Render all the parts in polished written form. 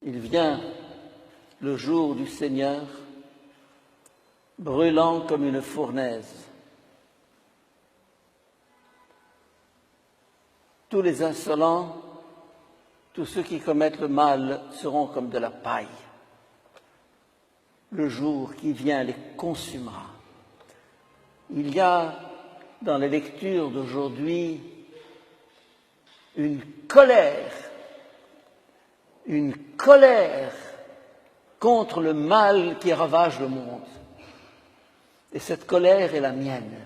Il vient le jour du Seigneur, brûlant comme une fournaise. Tous les insolents, tous ceux qui commettent le mal seront comme de la paille. Le jour qui vient les consumera. Il y a dans les lectures d'aujourd'hui une colère contre le mal qui ravage le monde. Et cette colère est la mienne.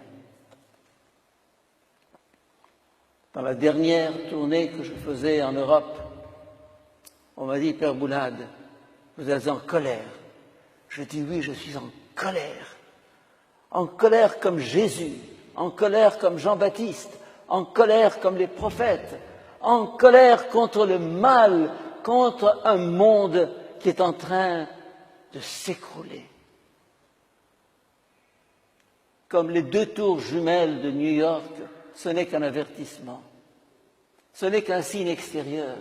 Dans la dernière tournée que je faisais en Europe, on m'a dit, Père Boulade, vous êtes en colère. Je dis oui, je suis en colère. En colère comme Jésus, en colère comme Jean-Baptiste, en colère comme les prophètes, en colère contre le mal, contre un monde qui est en train de s'écrouler. Comme les 2 tours jumelles de New York, ce n'est qu'un avertissement, ce n'est qu'un signe extérieur.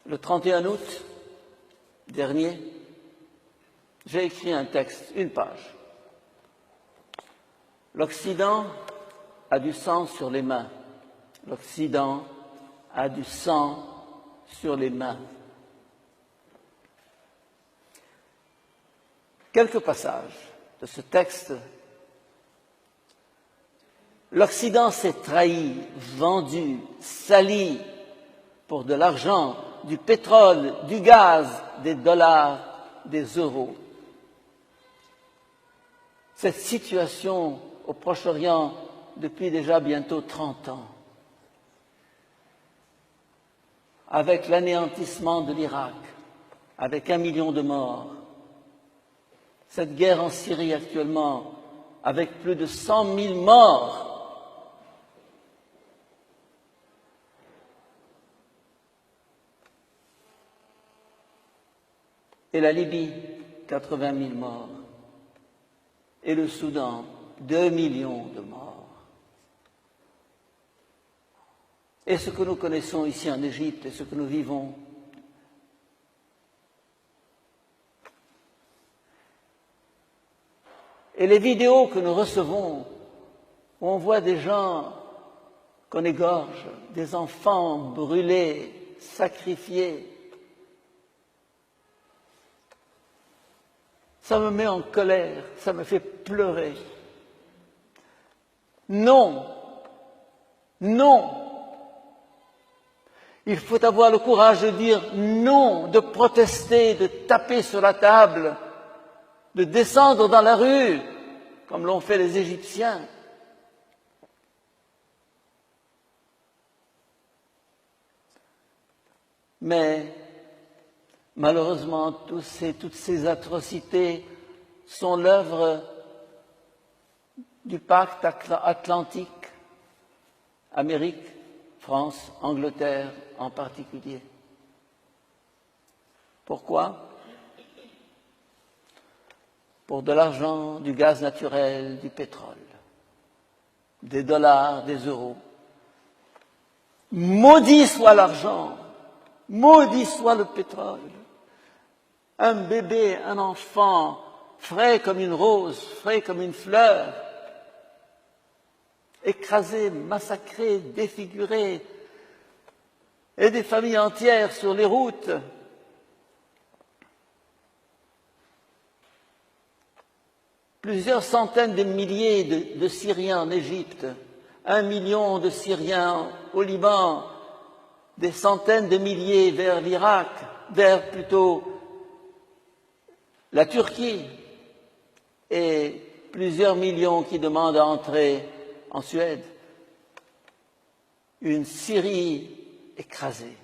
Le 31 août dernier, j'ai écrit un texte, une page. L'Occident a du sang sur les mains. L'Occident a du sang sur les mains. Quelques passages de ce texte. L'Occident s'est trahi, vendu, sali pour de l'argent, du pétrole, du gaz, des dollars, des euros. Cette situation au Proche-Orient depuis déjà bientôt 30 ans, avec l'anéantissement de l'Irak, avec 1 million de morts, cette guerre en Syrie actuellement, avec plus de 100 000 morts, et la Libye, 80 000 morts, et le Soudan, 2 millions de morts. Et ce que nous connaissons ici en Égypte et ce que nous vivons, et les vidéos que nous recevons, où on voit des gens qu'on égorge, des enfants brûlés, sacrifiés, ça me met en colère, ça me fait pleurer. Non, non. Il faut avoir le courage de dire non, de protester, de taper sur la table, de descendre dans la rue, comme l'ont fait les Égyptiens. Mais malheureusement, toutes ces atrocités sont l'œuvre du pacte atlantique, Amérique, France, Angleterre en particulier. Pourquoi? Pour de l'argent, du gaz naturel, du pétrole, des dollars, des euros. Maudit soit l'argent, maudit soit le pétrole. Un bébé, un enfant, frais comme une rose, frais comme une fleur, écrasé, massacré, défiguré, et des familles entières sur les routes. Plusieurs centaines de milliers de Syriens en Égypte, 1 million de Syriens au Liban, des centaines de milliers vers l'Irak, vers plutôt la Turquie, et plusieurs millions qui demandent à entrer en Suède. Une Syrie écrasée.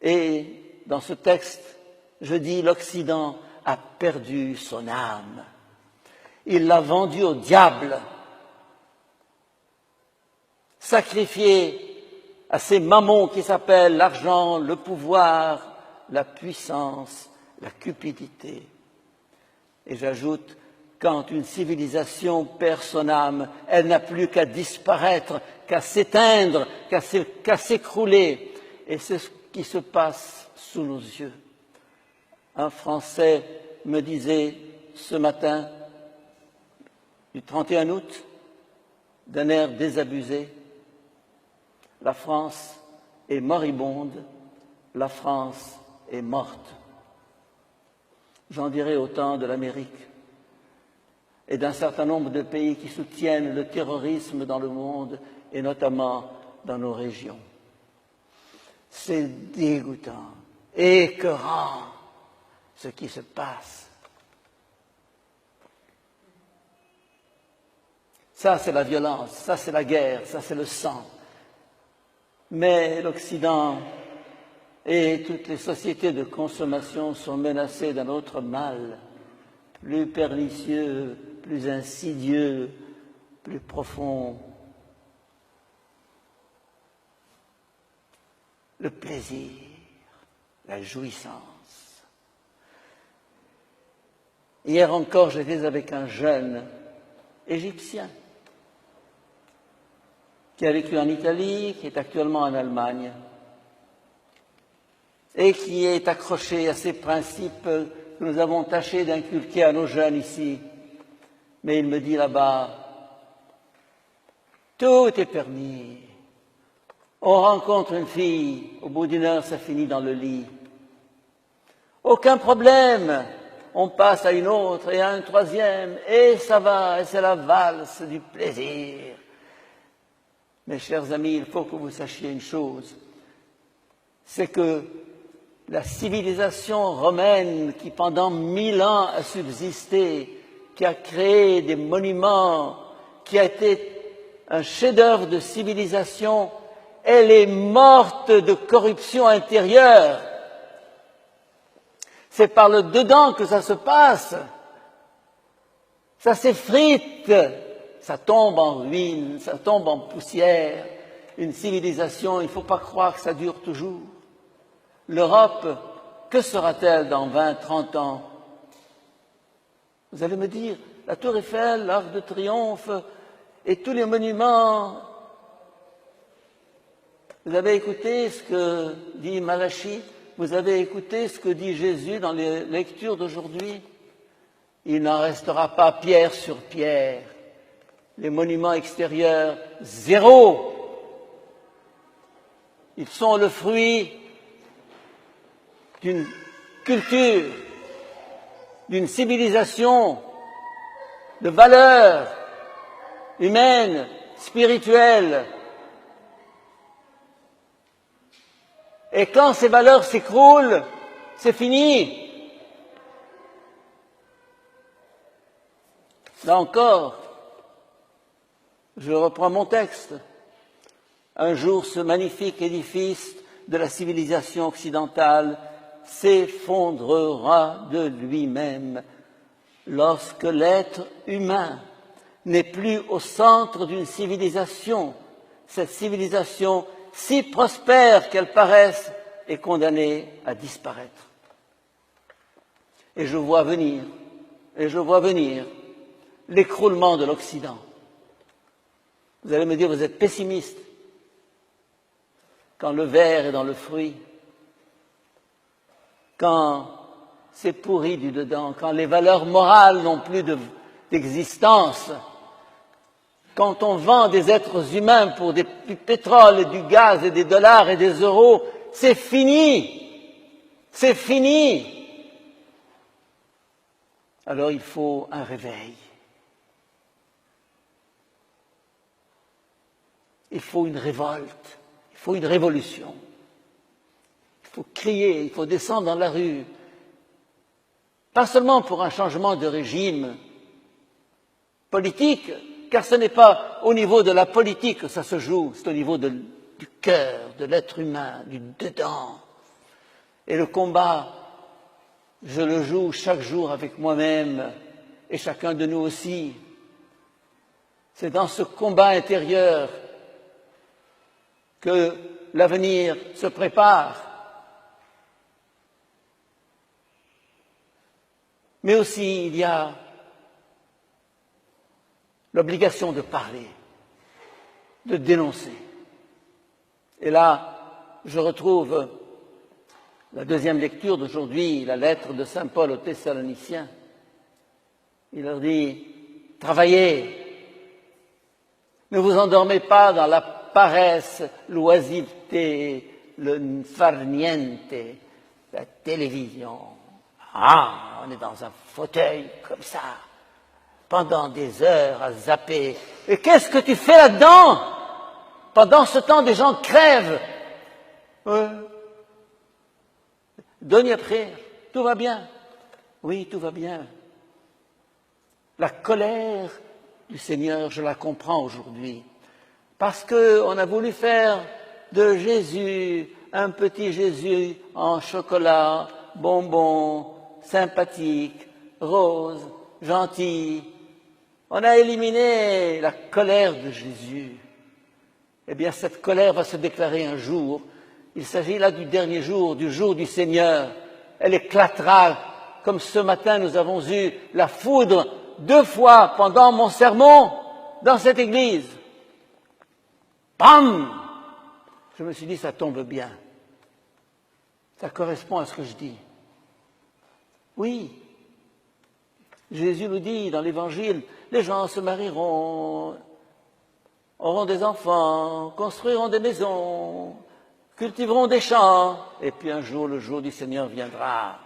Et dans ce texte, je dis l'Occident a perdu son âme. Il l'a vendue au diable, sacrifié à ces mammons qui s'appellent l'argent, le pouvoir, la puissance, la cupidité. Et j'ajoute Quand une civilisation perd son âme, elle n'a plus qu'à disparaître, qu'à s'éteindre, qu'à s'écrouler. Et c'est ce qui se passe sous nos yeux. Un Français me disait ce matin, du 31 août, d'un air désabusé, la France est moribonde, la France est morte. J'en dirai autant de l'Amérique et d'un certain nombre de pays qui soutiennent le terrorisme dans le monde et notamment dans nos régions. C'est dégoûtant, écœurant ce qui se passe. Ça, c'est la violence, ça, c'est la guerre, ça, c'est le sang. Mais l'Occident et toutes les sociétés de consommation sont menacées d'un autre mal, plus pernicieux, plus insidieux, plus profond. Le plaisir, la jouissance. Hier encore, j'étais avec un jeune Égyptien qui a vécu en Italie, qui est actuellement en Allemagne et qui est accroché à ces principes que nous avons tâché d'inculquer à nos jeunes ici. Mais il me dit là-bas, tout est permis. On rencontre une fille, au bout d'une heure, ça finit dans le lit. Aucun problème. On passe à une autre et à un troisième, et ça va, et c'est la valse du plaisir. Mes chers amis, il faut que vous sachiez une chose, c'est que la civilisation romaine qui pendant 1000 ans a subsisté, qui a créé des monuments, qui a été un chef-d'œuvre de civilisation, elle est morte de corruption intérieure. C'est par le dedans que ça se passe. Ça s'effrite, ça tombe en ruine, ça tombe en poussière. Une civilisation, il ne faut pas croire que ça dure toujours. L'Europe, que sera-t-elle dans 20, 30 ans? Vous allez me dire, la Tour Eiffel, l'Arc de Triomphe et tous les monuments. Vous avez écouté ce que dit Malachie? Vous avez écouté ce que dit Jésus dans les lectures d'aujourd'hui? Il n'en restera pas pierre sur pierre. Les monuments extérieurs, zéro. Ils sont le fruit d'une culture, d'une civilisation, de valeurs humaines, spirituelles. Et quand ces valeurs s'écroulent, c'est fini. Là encore, je reprends mon texte. Un jour, ce magnifique édifice de la civilisation occidentale s'effondrera de lui-même lorsque l'être humain n'est plus au centre d'une civilisation. Cette civilisation si prospère qu'elle paraisse, est condamnée à disparaître. Et je vois venir l'écroulement de l'Occident. Vous allez me dire, vous êtes pessimiste. Quand le ver est dans le fruit, quand c'est pourri du dedans, quand les valeurs morales n'ont plus d'existence, quand on vend des êtres humains pour du pétrole et du gaz et des dollars et des euros, c'est fini. C'est fini. Alors il faut un réveil. Il faut une révolte. Il faut une révolution. Il faut crier, il faut descendre dans la rue. Pas seulement pour un changement de régime politique, car ce n'est pas au niveau de la politique que ça se joue, c'est au niveau du cœur, de l'être humain, du dedans. Et le combat, je le joue chaque jour avec moi-même et chacun de nous aussi. C'est dans ce combat intérieur que l'avenir se prépare. Mais aussi, il y a l'obligation de parler, de dénoncer. Et là, je retrouve la deuxième lecture d'aujourd'hui, la lettre de saint Paul aux Thessaloniciens. Il leur dit, travaillez, ne vous endormez pas dans la paresse, l'oisiveté, le farniente, la télévision. Ah, on est dans un fauteuil comme ça, pendant des heures à zapper. Et qu'est-ce que tu fais là-dedans? Pendant ce temps, des gens crèvent. Ouais. Donne après, tout va bien. Oui, tout va bien. La colère du Seigneur, je la comprends aujourd'hui. Parce qu'on a voulu faire de Jésus un petit Jésus en chocolat, bonbon, sympathique, rose, gentil. On a éliminé la colère de Jésus. Eh bien, cette colère va se déclarer un jour. Il s'agit là du dernier jour, du jour du Seigneur. Elle éclatera, comme ce matin nous avons eu la foudre 2 fois pendant mon sermon dans cette église. Bam! Je me suis dit, ça tombe bien. Ça correspond à ce que je dis. Oui. Jésus nous dit dans l'Évangile, les gens se marieront, auront des enfants, construiront des maisons, cultiveront des champs, et puis un jour, le jour du Seigneur viendra.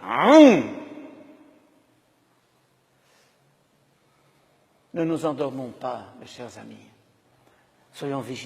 Ne nous endormons pas, mes chers amis. Soyons vigilants.